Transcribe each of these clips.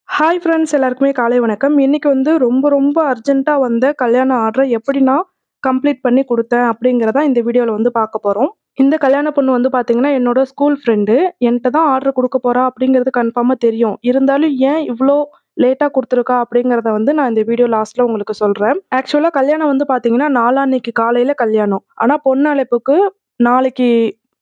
Hi friends எல்லாருக்குமே காலை வணக்கம். இன்னைக்கு வந்து ரொம்ப ரொம்ப அர்ஜென்ட்டா வந்த கல்யாண ஆர்டர எப்படி நான் கம்ப்ளீட் பண்ணி குடுத்தேன் அப்படிங்கிறத இந்த வீடியோல வந்து பார்க்க போறோம். இந்த கல்யாண பொண்ணு வந்து பார்த்தீங்கன்னா, என்னோட ஸ்கூல் ஃப்ரெண்டு. என்ட்ட தான் ஆர்டர் குடுக்க போறா அப்படிங்கிறது கன்ஃபார்மா தெரியும். இருந்தாலும் ஏன் இவ்ளோ லேட்டா குடுத்துருக்கா அப்படிங்கிறத வந்து நான் இந்த வீடியோ லாஸ்ட்ல உங்களுக்கு சொல்றேன். ஆக்சுவலா கல்யாணம் வந்து பார்த்தீங்கன்னா, நாளான்னைக்கு காலையில கல்யாணம். ஆனா பொண்ணு அழைப்புக்கு நாளைக்கு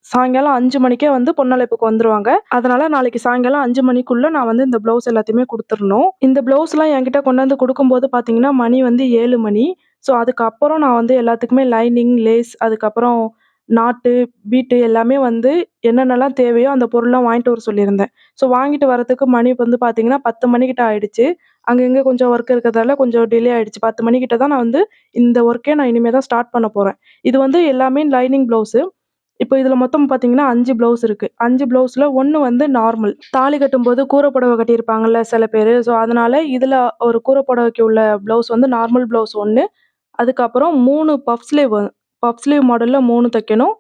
சாயங்காலம் 5 மணிக்கே வந்து பொண்ணு அழைப்புக்கு வந்துருவாங்க. அதனால நாளைக்கு சாயங்காலம் 5 மணிக்குள்ள நான் வந்து இந்த ப்ளவுஸ் எல்லாத்தையுமே குடுத்துறணும். இந்த ப்ளவுஸ்லாம் என்கிட்ட கொண்டாந்து குடுக்கும்போது பார்த்தீங்கன்னா, மணி வந்து 7 மணி. ஸோ அதுக்கப்புறம் நான் வந்து எல்லாத்துக்குமே லைனிங், லேஸ் அதுக்கப்புறம் நாட்டு, பீட்டு எல்லாமே வந்து என்னென்னலாம் தேவையோ அந்த பொருள்லாம் வாங்கிட்டு வர சொல்லியிருந்தேன். ஸோ வாங்கிட்டு வரதுக்கு மணி வந்து பார்த்தீங்கன்னா, 10 மணிக்கிட்ட ஆயிடுச்சு. அங்க இங்க கொஞ்சம் ஒர்க் இருக்கிறதால கொஞ்சம் டிலே ஆயிடுச்சு. 10 மணிக்கிட்ட தான் நான் வந்து இந்த ஒர்க்கே நான் இனிமே தான் ஸ்டார்ட் பண்ண போறேன். இது வந்து எல்லாமே லைனிங் ப்ளவுஸு. இப்போ இதுல மொத்தம் பார்த்தீங்கன்னா 5 ப்ளவுஸ் இருக்கு. 5 ப்ளவுஸ்ல 1 வந்து நார்மல். தாலி கட்டும்போது கூர புடவ கட்டியிருப்பாங்கல்ல சில பேரு. ஸோ, அதனால இதுல ஒரு கூர புடவைக்கு உள்ள ப்ளவுஸ் வந்து நார்மல் ப்ளவுஸ் 1. அதுக்கப்புறம் 3 பஃப் ஸ்லீவ் மாடல்ல 3 தைக்கணும்.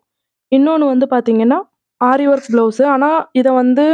இன்னொன்னு வந்து பார்த்தீங்கன்னா, ஆரி ஒர்க் ப்ளவுஸு. ஆனா, இத வந்து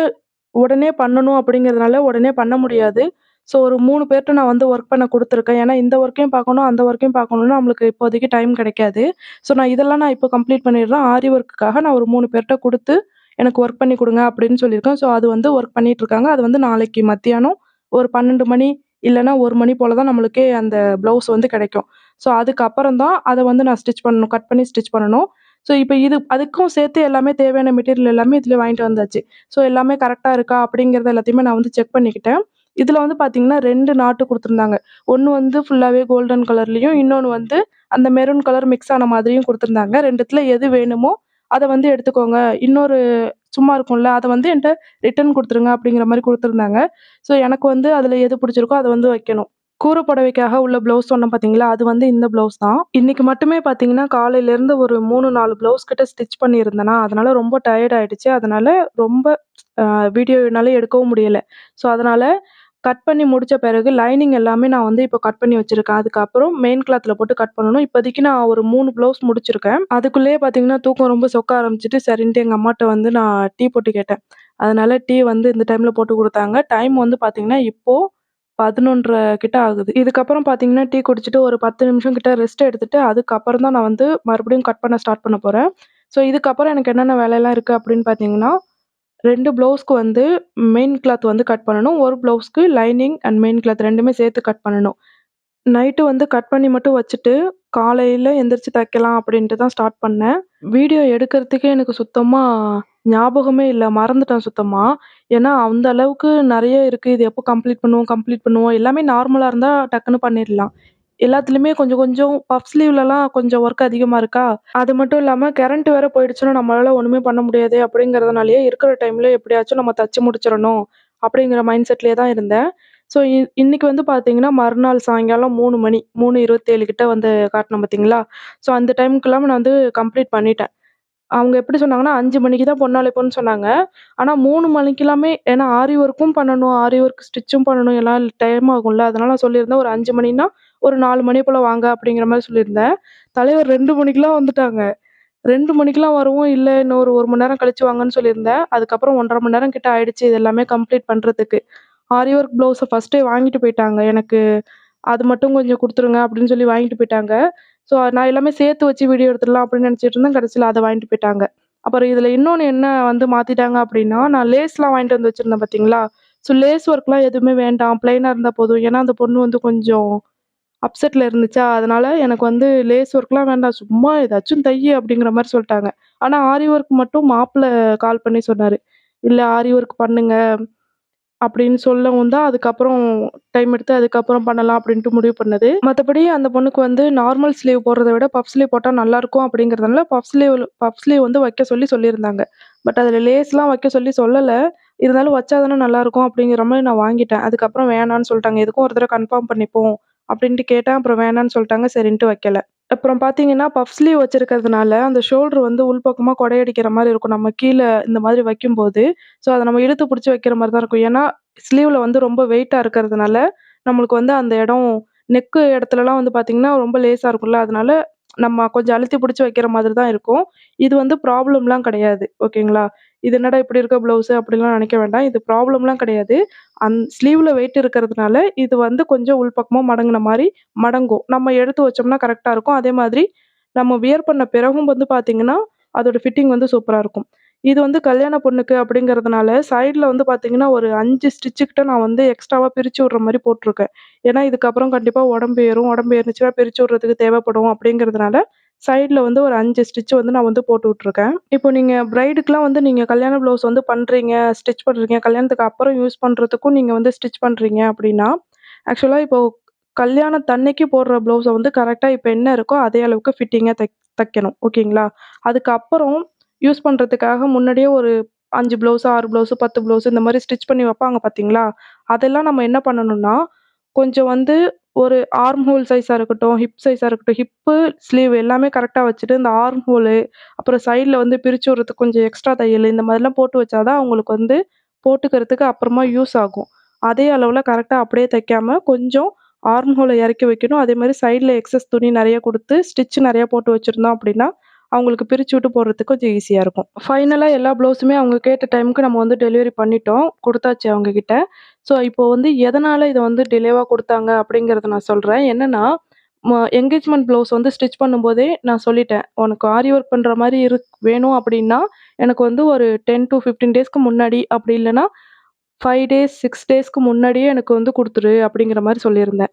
உடனே பண்ணணும் அப்படிங்கிறதுனால உடனே பண்ண முடியாது. ஸோ, ஒரு 3 பேர்ட்ட நான் வந்து ஒர்க் பண்ண குடுத்துருக்கேன். ஏன்னா, இந்த ஒர்க்கையும் பார்க்கணும், அந்த ஒர்க்கையும் பார்க்கணும்னா நம்மளுக்கு இப்போதைக்கு டைம் கிடைக்காது. ஸோ, நான் இப்போ கம்ப்ளீட் பண்ணிடுறேன். ஆரி ஒர்க்குக்காக நான் ஒரு 3 பேர்ட்ட குடுத்து, எனக்கு ஒர்க் பண்ணி குடுங்க அப்படின்னு சொல்லியிருக்கேன். ஸோ, அது வந்து ஒர்க் பண்ணிட்டுருக்காங்க. அது வந்து நாளைக்கு மத்தியானம் ஒரு 12 மணி இல்லன்னா 1 மணி போல தான் நம்மளுக்கே அந்த ப்ளவுஸ் வந்து கிடைக்கும். ஸோ, அதுக்கப்புறம் தான் அத வந்து நான் ஸ்டிச் பண்ணணும். கட் பண்ணி ஸ்டிச் பண்ணணும். ஸோ, இப்ப அதுக்கும் சேர்த்து எல்லாமே தேவையான மெட்டீரியல் எல்லாமே இதுல வாங்கிட்டு வந்தாச்சு. ஸோ, எல்லாமே கரெக்ட்டா இருக்கா அப்படிங்கிறத எல்லாத்தையுமே நான் வந்து செக் பண்ணிக்கிட்டேன். இதுல வந்து பார்த்தீங்கன்னா 2 நாட்டு குடுத்துருந்தாங்க. ஒண்ணு வந்து ஃபுல்லாவே கோல்டன் கலர்லயும், இன்னொன்னு வந்து அந்த மெரூன் கலர் மிக்ஸ் ஆன மாதிரியும் குடுத்துருந்தாங்க. 2த்துல எது வேணுமோ அத வந்து எடுத்துக்கோங்க. இன்னொரு சும்மா இருக்கும்ல, அத வந்து என்ட்ட ரிட்டர்ன் குடுத்துருங்க அப்படிங்கிற மாரி குடுத்துருந்தாங்க. ஸோ, எனக்கு வந்து அதுல எது பிடிச்சிருக்கோ அத வந்து வைக்கணும். கூர புடவைக்காக உள்ள ப்ளவுஸ் சொன்னேன் பார்த்தீங்களா, அது வந்து இந்த ப்ளவுஸ் தான். இன்னைக்கு மட்டுமே பார்த்தீங்கன்னா, காலையிலேருந்து ஒரு 3, 4 ப்ளவுஸ் கிட்ட ஸ்டிச் பண்ணியிருந்தேனா, அதனால ரொம்ப டயர்ட் ஆயிடுச்சு. அதனால ரொம்ப அ வீடியோ என்னால எடுக்கவும் முடியல. ஸோ, அதனால கட் பண்ணி முடிச்ச பிறகு லைனிங் எல்லாமே நான் வந்து இப்போ கட் பண்ணி வச்சிருக்கேன். அதுக்கப்புறம் மெயின் கிளாத்ல போட்டு கட் பண்ணணும். இப்போதைக்கு நான் ஒரு 3 ப்ளவுஸ் முடிச்சிருக்கேன். அதுக்குள்ளேயே பார்த்தீங்கன்னா, தூக்கம் ரொம்ப சொக்க ஆரம்பிச்சுட்டு, சரின்ட்டு எங்க அம்மாட்ட வந்து நான் டீ போட்டு கேட்டேன். அதனால டீ வந்து இந்த டைம்ல போட்டு குடுத்தாங்க. டைம் வந்து பார்த்தீங்கன்னா, இப்போ 11:30 கிட்ட ஆகுது. இதுக்கப்புறம் பார்த்தீங்கன்னா, டீ குடிச்சிட்டு ஒரு 10 நிமிஷம் கிட்ட ரெஸ்ட் எடுத்துட்டு, அதுக்கப்புறம் தான் நான் வந்து மறுபடியும் கட் பண்ண ஸ்டார்ட் பண்ண போறேன். ஸோ, இதுக்கப்புறம் எனக்கு என்னென்ன வேலைலாம் இருக்கு அப்படின்னு பார்த்தீங்கன்னா, 2 ப்ளவுஸ்க்கு வந்து மெயின் கிளாத் வந்து கட் பண்ணணும். ஒரு ப்ளவுஸ்க்கு லைனிங் அண்ட் மெயின் கிளாத் 2மே சேர்த்து கட் பண்ணணும். நைட்டு வந்து கட் பண்ணி மட்டும் வச்சுட்டு, காலையில எந்திரிச்சு தைக்கலாம் அப்படின்ட்டு தான் ஸ்டார்ட் பண்ணேன். வீடியோ எடுக்கிறதுக்கே எனக்கு சுத்தமா ஞாபகமே இல்ல. மறந்துட்டேன் சுத்தமா. ஏன்னா, அந்த அளவுக்கு நெறைய இருக்கு. இது எப்போ கம்ப்ளீட் பண்ணுவோம், கம்ப்ளீட் பண்ணுவோம். எல்லாமே நார்மலா இருந்தா டக்குன்னு பண்ணிடலாம். எல்லாத்துலயுமே கொஞ்சம் கொஞ்சம் பஃப் ஸ்லீவ்லலாம் கொஞ்சம் ஒர்க் அதிகமா இருக்கா, அது மட்டும் இல்லாம கரண்ட் வேற போயிடுச்சுன்னா நம்மளால ஒண்ணுமே பண்ண முடியாதே அப்படிங்கிறதுனாலயே இருக்கிற டைம்ல எப்படியாச்சும் நம்ம தச்சு முடிச்சிரணும் அப்படிங்கிற மைண்ட் செட்லயே தான் இருந்தேன். ஸோ இன்னைக்கு வந்து பார்த்தீங்கன்னா, மறுநாள் சாயங்காலம் 3 மணி 3:27 கிட்ட வந்து காட்டுனேன் பார்த்தீங்களா? ஸோ அந்த டைம்க்குலாம் நான் வந்து கம்ப்ளீட் பண்ணிட்டேன். அவங்க எப்படி சொன்னாங்கன்னா, 5 மணிக்கு தான் பொண்ணு அழைப்புன்னு சொன்னாங்க. ஆனா 3 மணிக்கெல்லாமே ஏன்னா ஆரி ஒர்க்கும் பண்ணணும், ஆரி ஒர்க் ஸ்டிச்சும் பண்ணணும் எல்லாம் டைம் ஆகும்ல. அதனால நான் சொல்லியிருந்தேன் ஒரு 5 மணின்னா, ஒரு 4 மணி போல வாங்க அப்படிங்கிற மாரி சொல்லியிருந்தேன். தலைவர் 2 மணிக்கெல்லாம் வந்துட்டாங்க. 2 மணிக்கெல்லாம் வரவும், இல்ல இன்னும் ஒரு 1 மணி நேரம் கழிச்சு வாங்கன்னு சொல்லியிருந்தேன். அதுக்கப்புறம் 1 1/2 மணி நேரம் கிட்ட ஆயிடுச்சு இது எல்லாமே கம்ப்ளீட் பண்றதுக்கு. ஆரி ஒர்க் ப்ளவுஸ ஃபர்ஸ்ட்டே வாங்கிட்டு போயிட்டாங்க. எனக்கு அது மட்டும் கொஞ்சம் குடுத்துருங்க அப்படின்னு சொல்லி வாங்கிட்டு போயிட்டாங்க. ஸோ நான் எல்லாமே சேர்த்து வச்சு வீடியோ எடுத்துடலாம் அப்படின்னு நினைச்சிட்டு இருந்தேன். கடைசியில அத வாங்கிட்டு போயிட்டாங்க. அப்புறம் இதுல இன்னொன்னு என்ன வந்து மாத்திட்டாங்க அப்படின்னா, நான் லேஸ்லாம் வாங்கிட்டு வந்து வச்சிருந்தேன் பார்த்தீங்களா? ஸோ லேஸ் ஒர்க்லாம் எதுவுமே வேண்டாம். பிளெயினா இருந்தா போதும். ஏன்னா அந்த பொண்ணு வந்து கொஞ்சம் அப்செட்ல இருந்துச்சா, அதனால எனக்கு வந்து லேஸ் ஒர்க்லாம் வேண்டாம். சும்மா ஏதாச்சும் தையி அப்படிங்கிற மாரி சொல்ட்டாங்க. ஆனா ஆரி ஒர்க் மட்டும் மாப்பிள கால் பண்ணி சொன்னாரு. "இல்ல ஆரி ஒர்க் பண்ணுங்க." அப்படின்னு சொல்லவும் தான் அதுக்கப்புறம் டைம் எடுத்து அதுக்கப்புறம் பண்ணலாம் அப்படின்ட்டு முடிவு பண்ணது. மத்தபடி அந்த பொண்ணுக்கு வந்து நார்மல் ஸ்லீவ் போடுறத விட பஃப் ஸ்லீவ் போட்டா நல்லாருக்கும் அப்படிங்கிறதுனால பஃப் ஸ்லீவ் வந்து வைக்க சொல்லியிருந்தாங்க. பட் அதில லேஸ்லாம் வைக்க சொல்லல. இருந்தாலும் வச்சா தானே நல்லாருக்கும் அப்படிங்கிற மாரி நான் வாங்கிட்டேன். அதுக்கப்புறம் வேணான்னு சொல்ட்டாங்க. எதுக்கும் ஒரு தடவ கன்ஃபார்ம் பண்ணிப்போம் அப்படின்ட்டு கேட்டேன். அப்புறம் வேணான்னு சொல்ட்டாங்க. சரின்ட்டு வைக்கல. அப்புறம் பார்த்தீங்கன்னா, பஃப் ஸ்லீவ் வச்சிருக்கிறதுனால, அந்த ஷோல்டர் வந்து உள்பக்கமா கொடையடிக்கிற மாரி இருக்கும். நம்ம கீழ இந்த மாதிரி வைக்கும்போது. ஸோ, அத நம்ம இழுத்து புடிச்சு வைக்கிற மாரி தான் இருக்கும். ஏன்னா, ஸ்லீவ்ல வந்து ரொம்ப வெயிட்டா இருக்கிறதுனால, நம்மளுக்கு வந்து அந்த இடம் நெக்கு இடத்துலலாம் வந்து பார்த்தீங்கன்னா, ரொம்ப லேசா இருக்கும்ல. அதனால நம்ம கொஞ்சம் அழுத்தி புடிச்சு வைக்கிற மாதிரி தான் இருக்கும். இது வந்து ப்ராப்ளம்லாம் கிடையாது. ஓகேங்களா? இது என்னடா இப்படி இருக்க ப்ளவுஸு அப்படிலாம் நினைக்க வேண்டாம். இது ப்ராப்ளம்லாம் கிடையாது. ஸ்லீவ்ல வெயிட் இருக்கிறதுனால, இது வந்து கொஞ்சம் உள்பக்கமா மடங்குன மாரி மடங்கும். நம்ம எடுத்து வச்சோம்னா கரெக்ட்டா இருக்கும். அதே மாதிரி நம்ம வியர் பண்ண பிறகும் வந்து பார்த்தீங்கன்னா, அதோட ஃபிட்டிங் வந்து சூப்பரா இருக்கும். இது வந்து கல்யாண பொண்ணுக்கு அப்படிங்கிறதுனால, சைடுல வந்து பார்த்தீங்கன்னா, ஒரு 5 ஸ்டிச்சு கிட்ட நான் வந்து எக்ஸ்ட்ராவா பிரிச்சு விடுற மாரி போட்டுருக்கேன். ஏன்னா, இதுக்கப்புறம் கண்டிப்பா உடம்பு ஏறும். உடம்பு ஏறுனுச்சுன்னா பிரிச்சு விடுறதுக்கு தேவைப்படும் அப்படிங்கிறதுனால, சைடுல வந்து ஒரு 5 ஸ்டிச் வந்து நான் வந்து போட்டு விட்டுருக்கேன். இப்போ நீங்க பிரைடுக்குலாம் வந்து நீங்க கல்யாண ப்ளவுஸ் வந்து பண்றீங்க, ஸ்டிச் பண்றீங்க. கல்யாணத்துக்கு அப்புறம் யூஸ் பண்றதுக்கும் நீங்க வந்து ஸ்டிச் பண்றீங்க அப்படின்னா, ஆக்சுவலா இப்போ கல்யாணத்தன்னைக்கு போடுற ப்ளவுஸ வந்து கரெக்ட்டா இப்ப என்ன இருக்கோ, அதே அளவுக்கு ஃபிட்டிங்கா தைக்கணும். ஓகேங்களா? அதுக்கப்புறம் யூஸ் பண்றதுக்காக முன்னாடியே ஒரு 5 ப்ளவுஸு, 6 ப்ளவுஸு, 10 ப்ளவுஸு இந்த மாரி ஸ்டிச் பண்ணி வைப்பாங்க பார்த்தீங்களா? அதெல்லாம் நம்ம என்ன பண்ணணும்னா, கொஞ்சம் வந்து ஒரு ஆர்ம் ஹோல் சைஸா இருக்கட்டும், ஹிப் சைஸா இருக்கட்டும், ஹிப்பு, ஸ்லீவ் எல்லாமே கரெக்ட்டா வச்சுட்டு, இந்த ஆர்ம் ஹோலு, அப்புறம் சைட்ல வந்து பிரிச்சு விடுறதுக்கு கொஞ்சம் எக்ஸ்ட்ரா தையலு, இந்த மாதிரிலாம் போட்டு வச்சா தான் அவங்களுக்கு வந்து போட்டுக்கிறதுக்கு அப்புறமா யூஸ் ஆகும். அதே அளவுல கரெக்ட்டா அப்படியே தைக்காம, கொஞ்சம் ஆர்ம் ஹோல இறக்கி வைக்கணும். அதேமாரி சைட்ல எக்ஸஸ் துணி நெறைய குடுத்து, ஸ்டிச் நெறைய போட்டு வச்சிருந்தோம் அப்படின்னா, அவங்களுக்கு பிரிச்சு விட்டு போடுறதுக்கு கொஞ்சம் ஈஸியா இருக்கும். ஃபைனலா எல்லா ப்ளவுஸுமே அவங்க கேட்ட டைமுக்கு நம்ம வந்து டெலிவரி பண்ணிட்டோம். குடுத்தாச்சு அவங்க கிட்ட. ஸோ, இப்போ வந்து எதனால இத வந்து டிலேவா குடுத்தாங்க அப்படிங்கிறத நான் சொல்றேன். என்னன்னா, என்கேஜ்மெண்ட் ப்ளவுஸ் வந்து ஸ்டிச் பண்ணும்போதே நான் சொல்லிட்டேன். "உனக்கு ஆரி ஒர்க் பண்ற மாரி வேணும் அப்படின்னா, எனக்கு வந்து ஒரு 10-15 டேஸ்க்கு முன்னாடி, அப்படி இல்லன்னா 5 டேஸ், 6 டேஸ்க்கு முன்னாடியே எனக்கு வந்து குடுத்துரு" அப்படிங்கிற மாரி சொல்லியிருந்தேன்.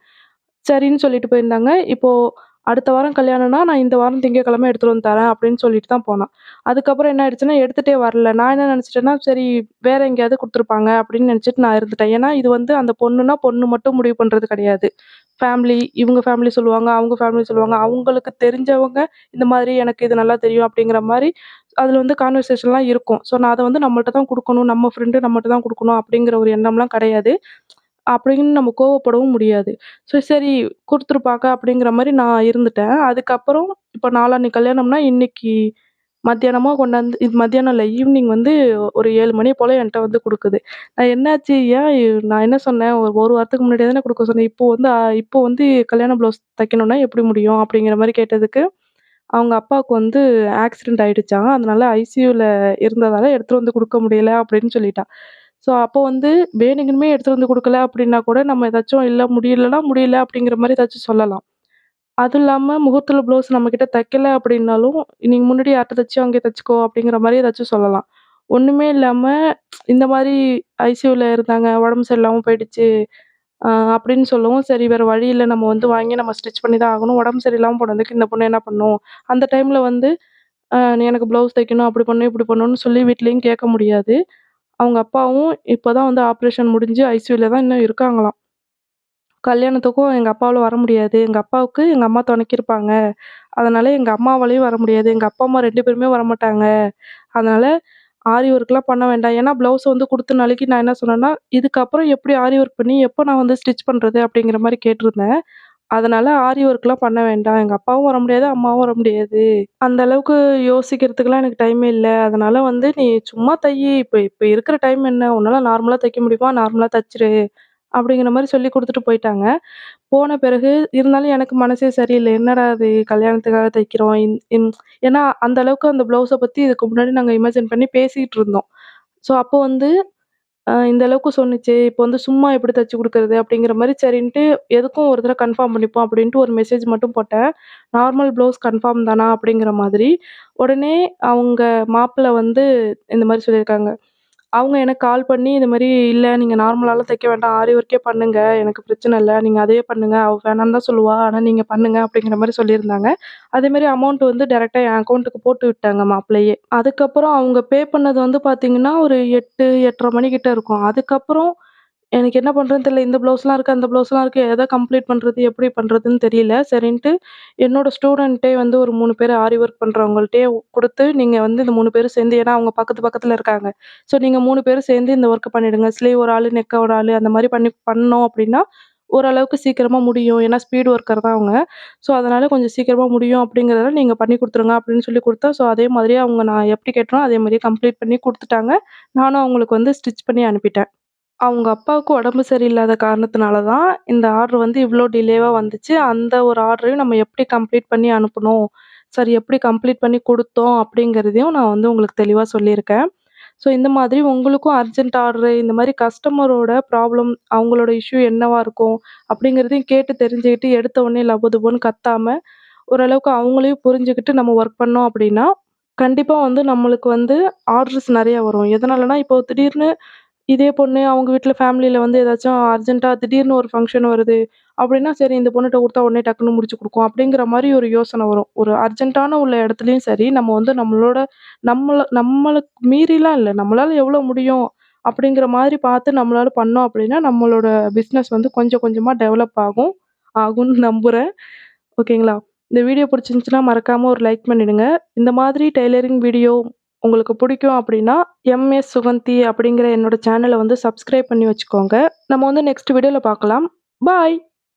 சரின்னு சொல்லிட்டு போயிருந்தாங்க. இப்போ அடுத்த வாரம் கல்யாணம்னா, நான் இந்த வாரம் திங்கட்கிழமை எடுத்துட்டு வந்து தரேன் அப்படின்னு சொல்லிட்டு தான் போனா. அதுக்கப்புறம் என்ன ஆயிடுச்சுன்னா, எடுத்துட்டே வரல. நான் என்ன நெனச்சுட்டேன்னா, சரி வேற எங்கேயாவது குடுத்துருப்பாங்க அப்படின்னு நெனச்சுட்டு நான் இருந்துட்டேன். ஏன்னா, இது வந்து அந்த பொண்ணுனா பொண்ணு மட்டும் முடிவு பண்றது கிடையாது. இவங்க ஃபேமிலி சொல்லுவாங்க, அவங்க ஃபேமிலி சொல்லுவாங்க. அவங்களுக்கு தெரிஞ்சவங்க இந்த மாதிரி எனக்கு இது நல்லா தெரியும் அப்படிங்கிற மாரி, அதுல வந்து கான்வர்சேஷன்லாம் இருக்கும். ஸோ, நான் அத வந்து நம்மள்ட்ட தான் குடுக்கணும், நம்ம ஃப்ரெண்டு நம்மட்ட தான் குடுக்கணும் அப்படிங்கிற ஒரு எண்ணம்லாம் கிடையாது. அப்படின்னு நம்ம கோவப்படவும் முடியாது. சரி குடுத்துருப்பாங்க அப்படிங்கிற மாரி நான் இருந்துட்டேன். அதுக்கப்புறம் இப்ப நாளான்னைக்கு கல்யாணம்னா, இன்னைக்கு மத்தியானமா கொண்டாந்து இது மத்தியானம் இல்ல ஈவினிங் வந்து ஒரு 7 மணி போல என்ட்ட வந்து குடுக்குது. நான் என்னாச்சு? ஏன் நான் என்ன சொன்னேன்? ஒரு வாரத்துக்கு முன்னாடியே தானே குடுக்க சொன்னேன். இப்போ வந்து கல்யாண ப்ளவுஸ் தைக்கணும்னா எப்படி முடியும்? அப்படிங்கிற மாரி கேட்டதுக்கு, அவங்க அப்பாவுக்கு வந்து ஆக்சிடென்ட் ஆயிடுச்சாம். அதனால ஐசியூல இருந்ததால எடுத்துட்டு வந்து குடுக்க முடியல அப்படின்னு சொல்லிட்டா. ஸோ அப்போ வந்து வேணுக்குமே எடுத்துட்டு வந்து குடுக்கல அப்படின்னா கூட நம்ம ஏதாச்சும் இல்ல முடியலன்னா முடியல அப்படிங்கிற மாரி ஏதாச்சும் சொல்லலாம். அதுவும் இல்லாம முகூர்த்த ப்ளவுஸ் நம்மகிட்ட தைக்கல அப்படின்னாலும், "நீங்க முன்னாடி யார்ட்ட தச்சியோ அங்கே தச்சுக்கோ" அப்படிங்கிற மாரி ஏதாச்சும் சொல்லலாம். ஒண்ணுமே இல்லாம இந்த மாரி ஐசியூல இருந்தாங்க, உடம்பு சரியில்லாம போயிடுச்சு. அ அப்படின்னு சொல்லவும், சரி வேற வழி இல்ல நம்ம வந்து வாங்கி நம்ம ஸ்டிச் பண்ணி தான் ஆகணும். உடம்பு சரியில்லாம போனதுக்கு இந்த பொண்ணு என்ன பண்ணும்? அந்த டைம்ல வந்து நீ எனக்கு ப்ளவுஸ் தைக்கணும், அப்படி பண்ணணும், இப்படி பண்ணணும்னு சொல்லி வீட்லயும் கேட்க முடியாது. அவங்க அப்பாவும் இப்ப தான் வந்து ஆப்ரேஷன் முடிஞ்சு ஐசியூல தான் இன்னும் இருக்காங்களாம். கல்யாணத்துக்கும் எங்க அப்பாவால வர முடியாது. எங்க அப்பாவுக்கு எங்க அம்மா துணைக்கு இருப்பாங்க. அதனால எங்க அம்மாவாலயும் வர முடியாது. எங்க அப்பா, அம்மா 2 பேருமே வரமாட்டாங்க. அதனால ஆரி ஒர்க்லாம் பண்ண வேண்டாம். ஏன்னா ப்ளவுஸ் வந்து குடுத்த நாளைக்கு நான் என்ன சொன்னேன்னா, இதுக்கப்புறம் எப்படி ஆரி ஒர்க் பண்ணி எப்போ நான் வந்து ஸ்டிச் பண்றது? அப்படிங்கிற மாரி கேட்டிருந்தேன். அதனால ஆரி ஒர்க்லாம் பண்ண வேண்டாம். எங்க அப்பாவும் வர முடியாது, அம்மாவும் வர முடியாது. அந்த அளவுக்கு யோசிக்கிறதுக்குலாம் எனக்கு டைமே இல்ல. அதனால வந்து நீ சும்மா தையி. இப்ப இப்ப இருக்கிற டைம் என்ன? உன்னால நார்மலா தைக்க முடியுமா? நார்மலா தச்சுரு. அப்படிங்கிற மாரி சொல்லிக் குடுத்துட்டு போயிட்டாங்க. போன பிறகு இருந்தாலும் எனக்கு மனசே சரியில்ல. என்னடா இது கல்யாணத்துக்காக தைக்கிறோம். இன் இன் ஏன்னா அந்த அளவுக்கு அந்த ப்ளவுஸ பத்தி இதுக்கு முன்னாடி நாங்க இமேஜின் பண்ணி பேசிட்டு இருந்தோம். ஸோ அப்போ வந்து இந்த அளவுக்கு சொன்னுச்சே, இப்போ வந்து சும்மா எப்படி தச்சு குடுக்குறது? அப்படிங்கிற மாரி சரின்ட்டு எதுக்கும் ஒரு தடவ கன்ஃபார்ம் பண்ணிப்போம் அப்படின்ட்டு ஒரு மெசேஜ் மட்டும் போட்டேன். நார்மல் ப்ளவுஸ் கன்ஃபார்ம் தானா? அப்படிங்கிற மாதிரி. உடனே அவங்க மாப்பிள வந்து இந்த மாரி சொல்லியிருக்காங்க. அவங்க எனக்கு கால் பண்ணி இந்த மாரி, "இல்ல நீங்க நார்மலாலாம் தைக்க வேண்டாம். ஆரி ஒர்க்கே பண்ணுங்க. எனக்கு பிரச்சனை இல்ல. நீங்க அதே பண்ணுங்க. அவ வேணான்னு தான் சொல்லுவா. ஆனா நீங்க பண்ணுங்க." அப்படிங்கிற மாரி சொல்லியிருந்தாங்க. அதேமாரி அமௌண்ட் வந்து டைரக்ட்டா என் அக்கவுண்ட்டுக்கு போட்டு விட்டாங்க மாப்பிள்ளையே. அதுக்கப்புறம் அவங்க பே பண்ணது வந்து பார்த்தீங்கன்னா, ஒரு 8, 8:30 மணி கிட்ட இருக்கும். அதுக்கப்புறம் எனக்கு என்ன பண்றதுன்னு தெரியல. இந்த ப்ளவுஸ்லாம் இருக்கு, அந்த ப்ளவுஸ்லாம் இருக்கு. எத கம்ப்ளீட் பண்றது? எப்படி பண்றதுன்னு தெரியல. சரின்ட்டு என்னோட ஸ்டூடண்ட்டே வந்து ஒரு 3 பேர் ஆரி ஒர்க் பண்றவங்கள்ட்டயே குடுத்து, நீங்க வந்து இந்த 3 பேரும் சேர்ந்து ஏன்னா அவங்க பக்கத்து பக்கத்துல இருக்காங்க. ஸோ நீங்க 3 பேரும் சேர்ந்து இந்த ஒர்க்க பண்ணிடுங்க. ஸ்லீவ் ஒரு ஆளு, நெக் ஒரு ஆளு அந்த மாரி பண்ணோம் அப்படின்னா, ஓரளவுக்கு சீக்கிரமா முடியும். ஏன்னா ஸ்பீட் ஒர்க்கர் தான் அவங்க. ஸோ அதனால கொஞ்சம் சீக்கிரமா முடியும் அப்படிங்கிறதால நீங்க பண்ணி குடுத்துருங்க அப்படின்னு சொல்லி குடுத்தேன். ஸோ அதே மாதிரியே அவங்க நான் எப்படி கேட்டனோ அதே மாரியே கம்ப்ளீட் பண்ணி குடுத்துட்டாங்க. நானும் அவங்களுக்கு வந்து ஸ்டிச் பண்ணி அனுப்பிட்டேன். அவங்க அப்பாவுக்கு உடம்பு சரியில்லாத காரணத்தினால தான், இந்த ஆர்டர் வந்து இவ்ளோ டிலேவா வந்துச்சு. அந்த ஒரு ஆர்டரையும் நம்ம எப்படி கம்ப்ளீட் பண்ணி அனுப்பணும்? சரி எப்படி கம்ப்ளீட் பண்ணி குடுத்தோம்? அப்படிங்கிறதையும் நான் வந்து உங்களுக்கு தெளிவா சொல்லியிருக்கேன். ஸோ இந்த மாதிரி உங்களுக்கும் அர்ஜென்ட் ஆர்டரு இந்த மாரி கஸ்டமரோட ப்ராப்ளம், அவங்களோட இஷ்யூ என்னவா இருக்கும் அப்படிங்கிறதையும் கேட்டு தெரிஞ்சுக்கிட்டு எடுத்த உடனே லபோதிபோன்னு கத்தாம, ஓரளவுக்கு அவங்களையும் புரிஞ்சுகிட்டு நம்ம ஒர்க் பண்ணோம் அப்படின்னா, கண்டிப்பா வந்து நம்மளுக்கு வந்து ஆர்டர்ஸ் நெறைய வரும். எதனாலனா, இப்போ திடீர்னு இதே பொண்ணு அவங்க வீட்ல ஃபேமிலில வந்து ஏதாச்சும் அர்ஜென்ட்டா திடீர்னு ஒரு ஃபங்ஷன் வருது அப்படின்னா, சரி இந்த பொண்ணுட்ட குடுத்தா உடனே டக்குனு முடிச்சு குடுக்கும். அப்படிங்கிற மாரி ஒரு யோசனை வரும். ஒரு அர்ஜென்ட்டான உள்ள இடத்துலயும் சரி, நம்ம வந்து நம்மளுக்கு மீறிலாம் இல்ல. நம்மளால எவ்வளோ முடியும் அப்படிங்கிற மாதிரி பார்த்து நம்மளால பண்ணோம் அப்படின்னா, நம்மளோட பிசினஸ் வந்து கொஞ்சம் கொஞ்சமா டெவலப் ஆகும்னு நம்புறேன். ஓகேங்களா? இந்த வீடியோ பிடிச்சிருந்துச்சுன்னா மறக்காம ஒரு லைக் பண்ணிடுங்க. இந்த மாதிரி டெய்லரிங் வீடியோ உங்களுக்கு பிடிக்கும் அப்படின்னா, எம்எஸ் சுகந்தி அப்படிங்கிற என்னோட சேனல வந்து சப்ஸ்கிரைப் பண்ணி வச்சுக்கோங்க. நம்ம வந்து நெக்ஸ்ட் வீடியோல பார்க்கலாம். பாய்.